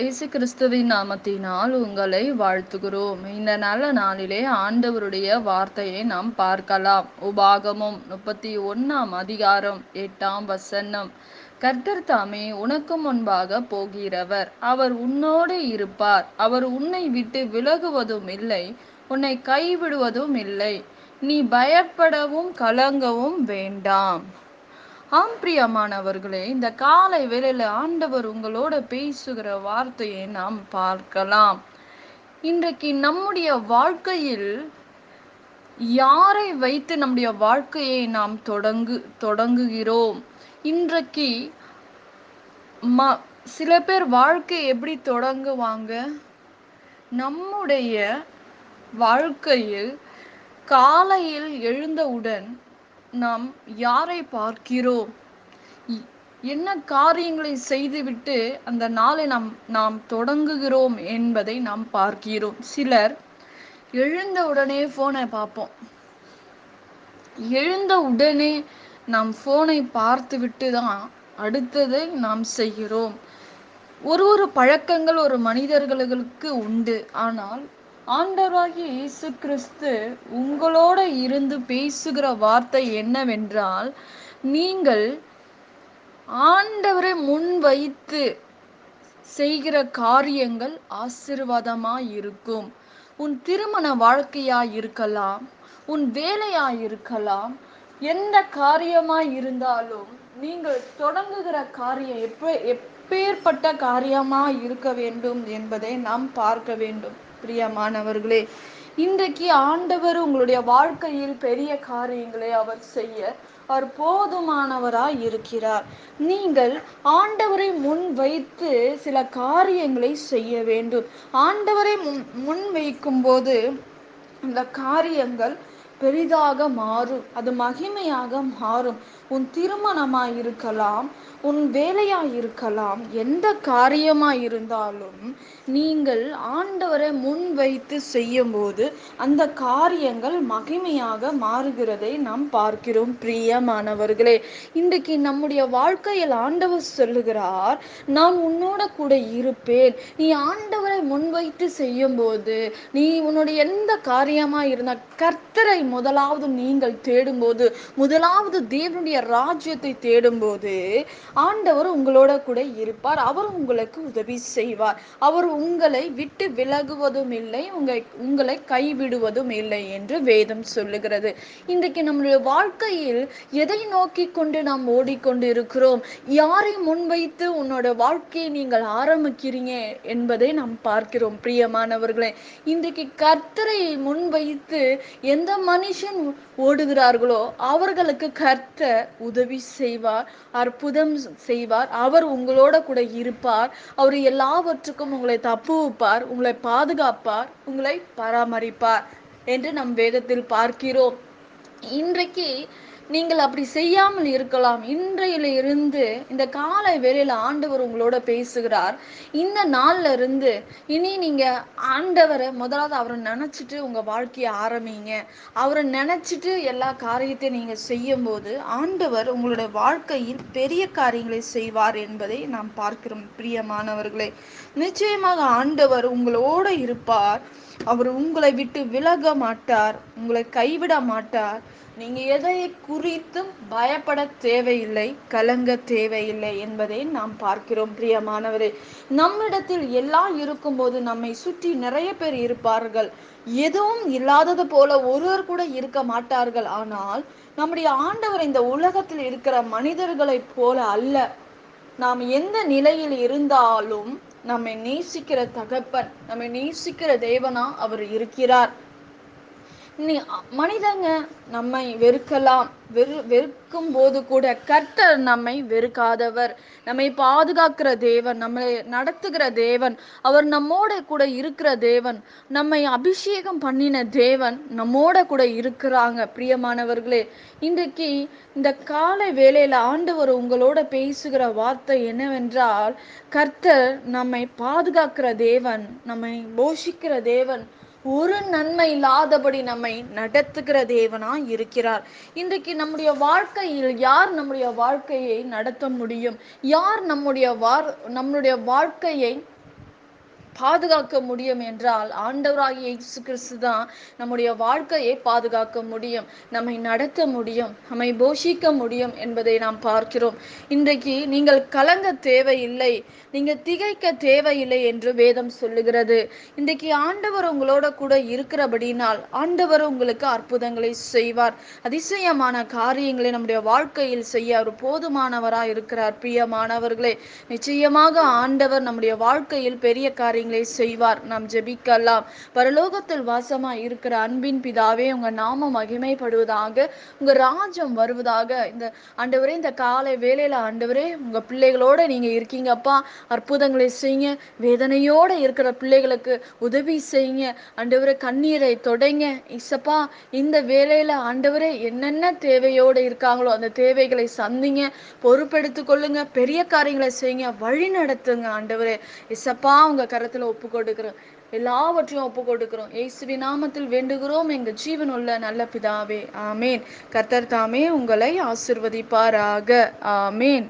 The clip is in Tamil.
இயேசு கிறிஸ்துவின் நாமத்தினால் உங்களை வாழ்த்துகிறோம். இந்த நல்ல நாளிலே ஆண்டவருடைய வார்த்தையை நாம் பார்க்கலாம். உபாகமம் 31 8 கர்த்தர் தாமே உனக்கு முன்பாக போகிறவர், அவர் உன்னோடு இருப்பார், அவர் உன்னை விட்டு விலகுவதும் இல்லை, உன்னை கைவிடுவதும் இல்லை, நீ பயப்படவும் கலங்கவும் வேண்டாம். ஆம் பிரியமானவர்களே, இந்த காலை வேளையில ஆண்டவர் உங்களோட பேசுகிற வார்த்தையை நாம் பார்க்கலாம். இன்றைக்கு நம்முடைய வாழ்க்கையில் யாரை வைத்து நம்முடைய வாழ்க்கையை நாம் தொடங்குகிறோம்? இன்றைக்கு சில பேர் வாழ்க்கை எப்படி தொடங்குவாங்க? நம்முடைய வாழ்க்கையில் காலையில் எழுந்தவுடன் நாம் யாரை பார்க்கிறோம்? என்ன காரியங்களை செய்துவிட்டு அந்த நாளை நாம் தொடங்குகிறோம் என்பதை நாம் பார்க்கிறோம். சிலர் எழுந்த உடனே போனை பார்ப்போம். எழுந்த உடனே நாம் போனை பார்த்து விட்டு தான் அடுத்ததை நாம் செய்கிறோம். ஒரு பழக்கங்கள் ஒரு மனிதர்களுக்கு உண்டு. ஆனால் ஆண்டவராகிய இயேசு கிறிஸ்து உங்களோட இருந்து பேசுகிற வார்த்தை என்னவென்றால், நீங்கள் ஆண்டவரை முன் வைத்து செய்கிற காரியங்கள் ஆசீர்வாதமாய் இருக்கும். உன் திருமண வாழ்க்கையாய் இருக்கலாம், உன் வேலையாய் இருக்கலாம், எந்த காரியமாய் இருந்தாலும் நீங்கள் தொடங்குகிற காரியம் எப்பேற்பட்ட காரியமாய் இருக்க வேண்டும் என்பதை நாம் பார்க்க வேண்டும். பிரியமானவர்களே, இன்றைக்கு ஆண்டவர் உங்களுடைய வாழ்க்கையில் பெரிய காரியங்களை அவர் செய்ய அவர் போதுமானவராய் இருக்கிறார். நீங்கள் ஆண்டவரை முன் வைத்து சில காரியங்களை செய்ய வேண்டும். ஆண்டவரை முன் வைக்கும் போது இந்த காரியங்கள் பெரிதாக மாறும், அது மகிமையாக மாறும். உன் திருமணமாய் இருக்கலாம், உன் வேலையாய் இருக்கலாம், எந்த காரியமாய் இருந்தாலும் நீங்கள் ஆண்டவரை முன் வைத்து செய்யும் போது அந்த காரியங்கள் மகிமையாக மாறுகிறதை நாம் பார்க்கிறோம். பிரியமானவர்களே, இன்றைக்கு நம்முடைய வாழ்க்கையில் ஆண்டவர் சொல்லுகிறார், நான் உன்னோட கூட இருப்பேன். நீ ஆண்டவரை முன்வைத்து செய்யும் போது, நீ உன்னுடைய எந்த காரியமா இருந்த கர்த்தரை முதலாவது நீங்கள் தேடும்போது, முதலாவது தேவனுடைய ராஜ்யத்தை தேடும்போது ஆண்டவர் உங்களோட கூட இருப்பார். அவர் உங்களுக்கு உதவி செய்வார். அவர் உங்களை விட்டு விலகுவதும் இல்லை, உங்களை கைவிடுவதும் இல்லை என்று வேதம் சொல்லுகிறது. இன்றைக்கு நம்முடைய வாழ்க்கையில் எதை நோக்கி கொண்டு நாம் ஓடிக்கொண்டு இருக்கிறோம்? யாரை முன்வைத்து உன்னோட வாழ்க்கையை நீங்கள் ஆரம்பிக்கிறீங்க என்பதை நாம் பார்க்கிறோம். பிரியமானவர்களே, இன்றைக்கு கர்த்தரை முன்வைத்து எந்த மனுஷன் ஓடுகிறார்களோ அவர்களுக்கு கர்த்தர் உதவி செய்வார், அற்புதம் செய்வார். அவர் உங்களோட கூட இருப்பார். அவர் எல்லாவற்றுக்கும் உங்களை தப்புவிப்பார், உங்களை பாதுகாப்பார், உங்களை பராமரிப்பார் என்று நம் வேதத்தில் பார்க்கிறோம். இன்றைக்கு நீங்கள் அப்படி செய்யாமல் இருக்கலாம். இன்றையில இருந்து இந்த காலை வேளையில ஆண்டவர் உங்களோட பேசுகிறார். இந்த நாள்ல இருந்து இனி நீங்க ஆண்டவரை முதலாவது அவரை நினைச்சிட்டு உங்க வாழ்க்கையை ஆரம்பிங்க. அவரை நினைச்சிட்டு எல்லா காரியத்தையும் நீங்க செய்யும் போது ஆண்டவர் உங்களுடைய வாழ்க்கையில் பெரிய காரியங்களை செய்வார் என்பதை நாம் பார்க்கிறோம். பிரியமானவர்களே, நிச்சயமாக ஆண்டவர் உங்களோட இருப்பார். அவர் உங்களை விட்டு விலக மாட்டார், உங்களை கைவிட மாட்டார். நீங்க எதை குறித்தும் பயப்பட தேவையில்லை, கலங்க தேவையில்லை என்பதை நாம் பார்க்கிறோம். பிரியமானவரே, நம்மிடத்தில் எல்லாம் இருக்கும்போது நம்மை சுற்றி நிறைய பேர் இருப்பார்கள். எதுவும் இல்லாதது போல ஒருவர் கூட இருக்க மாட்டார்கள். ஆனால் நம்முடைய ஆண்டவர் இந்த உலகத்தில் இருக்கிற மனிதர்களைப் போல அல்ல. நாம் எந்த நிலையில் இருந்தாலும் நம்மை நேசிக்கிற தகப்பன், நம்மை நேசிக்கிற தேவனா அவர் இருக்கிறார். மனிதங்க நம்மை வெறுக்கலாம், வெறுக்கும் போது கூட கர்த்தர் நம்மை வெறுக்காதவர், நம்மை பாதுகாக்கிற தேவன், நம்மை நடத்துகிற தேவன், அவர் நம்மோட கூட இருக்கிற தேவன், நம்மை அபிஷேகம் பண்ணின தேவன் நம்மோட கூட இருக்கிறாங்க. பிரியமானவர்களே, இன்றைக்கு இந்த காலை வேளையில ஆண்டவர் உங்களோட பேசுகிற வார்த்தை என்னவென்றால், கர்த்தர் நம்மை பாதுகாக்கிற தேவன், நம்மை போஷிக்கிற தேவன், ஒரு நன்மை இல்லாதபடி நம்மை நடத்துகிற தேவனா இருக்கிறார். இன்றைக்கு நம்முடைய வாழ்க்கையில் யார் நம்முடைய வாழ்க்கையை நடத்த முடியும்? யார் நம்முடைய வாழ்க்கையை பாதுகாக்க முடியும் என்றால் ஆண்டவராகிய இயேசு கிறிஸ்து தான் நம்முடைய வாழ்க்கையை பாதுகாக்க முடியும், நம்மை நடத்த முடியும், நம்மை போஷிக்க முடியும் என்பதை நாம் பார்க்கிறோம். இன்றைக்கு நீங்கள் கலங்க தேவையில்லை, நீங்க திகைக்க தேவையில்லை என்று வேதம் சொல்லுகிறது. இன்றைக்கு ஆண்டவர் உங்களோட கூட இருக்கிறபடினால் ஆண்டவர் உங்களுக்கு அற்புதங்களை செய்வார், அதிசயமான காரியங்களை நம்முடைய வாழ்க்கையில் செய்ய அவர் போதுமானவராய் இருக்கிறார். பிரியமானவர்களே, நிச்சயமாக ஆண்டவர் நம்முடைய வாழ்க்கையில் பெரிய காரியங்களை செய்வார். நாம் ஜெபிக்கலாம். பரலோகத்தில் வாசமாய் இருக்கிற அன்பின் பிதாவே, உங்க நாமம் மகிமைப்படுவதாக, உங்க ராஜ்யம் வருவதாக. இந்த ஆண்டவரே, இந்த காலை வேளையில ஆண்டவரே உங்க பிள்ளைகளோட நீங்க இருக்கீங்கப்பா. அற்புதங்களை செய்யுங்க. வேதனையோட இருக்கிற பிள்ளைகளுக்கு உதவி செய்யுங்க ஆண்டவரே. கண்ணீரை தொடைங்க இசப்பா. இந்த வேளையில ஆண்டவரே என்னென்ன தேவையோடு இருக்காங்களோ அந்த தேவைகளை சந்திங்க, பொறுப்பெடுத்துக் கொள்ளுங்க, பெரிய காரியங்களை செய்யுங்க, வழி நடத்துங்க ஆண்டவரே. இசப்பா, உங்க கரத்துல ஒப்பு கொடுக்கிறோம், எல்லாவற்றையும் ஒப்பு கொடுக்கிறோம். இயேசுவின் நாமத்தில் வேண்டுகிறோம் எங்கள் ஜீவனுள்ள நல்ல பிதாவே, ஆமேன். கர்த்தர் தாமே உங்களை ஆசிர்வதிப்பாராக. ஆமேன்.